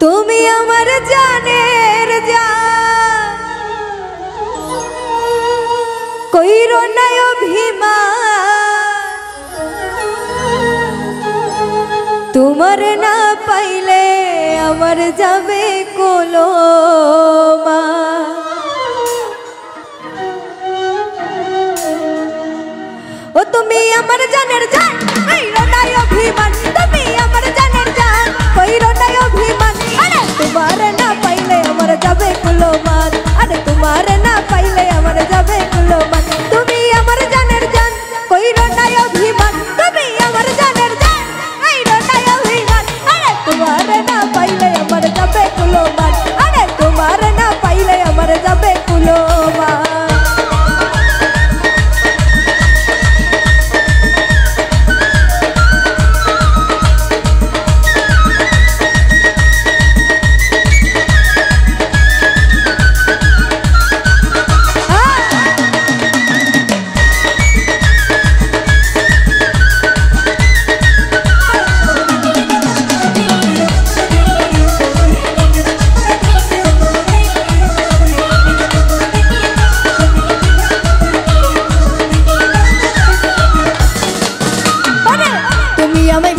তুমি আমার জানের জান কইরো না অভিমান তোমার না পাইলে আমার যাবে কলমা ও তুমি আমার জানের জান কইরো না অভিমান তুমি আমার জানের জান কইরো না অভিমান আরে তোমার না পাইলে আমার যাবে কলমান আরে তোমার না পাইলে আমার যাবে কলমান তুমি আমার জানের জান কইরো না অভিমান তুমি আমার জানের জান কইরো না অভিমান আরে তোমার না পাইলে আমার যাবে কলমান আরে তোমার না পাইলে আমার যাবে কলমান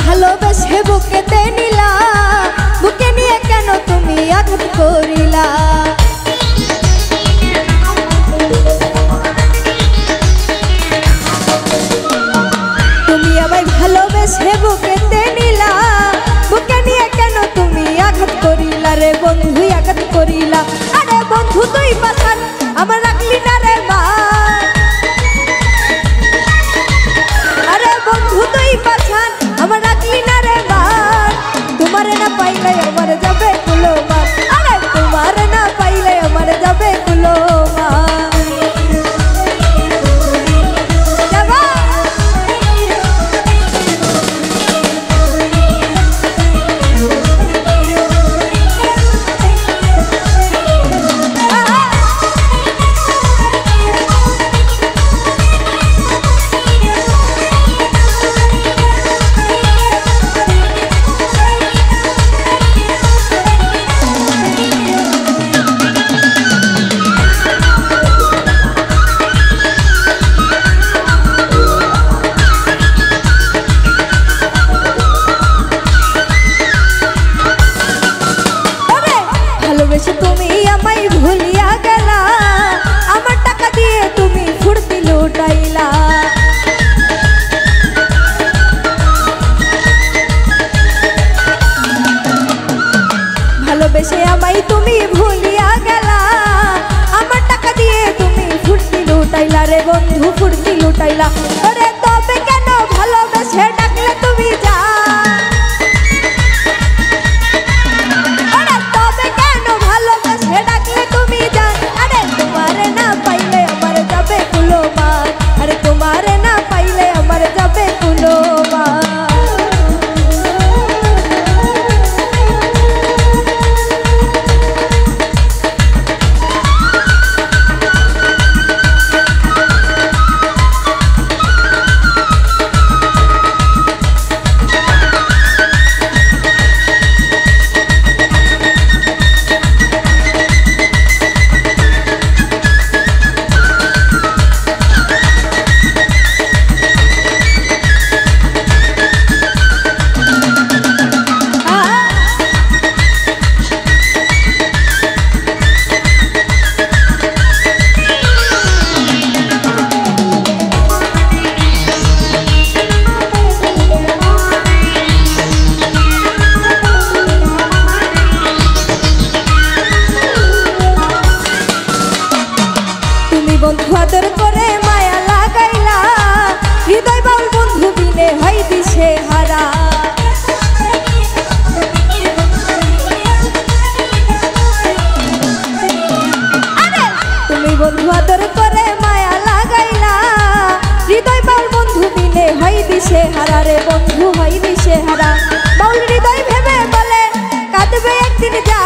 ভালোবেসে বুকেতে নিলা বুকে নিয়ে কেন তুমি আঘাত করিলা তুমি আমায় ভালোবেসে বুকেতে নিলা বুকে নিয়ে কেন তুমি আঘাত করিলা রে বন্ধু আঘাত করিলা আরে বন্ধু তুই পাশান আমার রাখলি না রে মা আরে বন্ধু তুই পাশান আমার রাখলি না রে মান তোমার না পাইলে আমার যাবে কুলমান আরে তোমার না পাইলে আমার যাবে কুলমান ভালোবেসে তুমি আমায় ভুলিয়া গেলা আমার টাকা দিয়ে তুমি ফুর্তি লুটাইলা ভালোবেসে আমায় তুমি ভুলিয়া গেলা আমার টাকা দিয়ে তুমি ফুর্তি লুটাইলা রে বন্ধু ফুর্তি লুটাইলা আরে তবে কেন ভালোবেসে ডাকলে তুমি যা ডাকলে তুমি জান আরে তোমার না পাইলে আমার যাবে কুলমান আরে তোমার না পাইলে আমার যাবে কুলমান বন্ধু আদর করে মায়া লাগাইলা হৃদয় বাউল বন্ধু বিনে হয় দিশে হারা তুমি বন্ধু আদর করে মায়া লাগাইলা হৃদয় বাউল বন্ধু বিনে হয় দিশে হারা রে বন্ধু হয় দিশে হারা বাউল হৃদয় ভেবে বলে কাঁদবে একদিন যা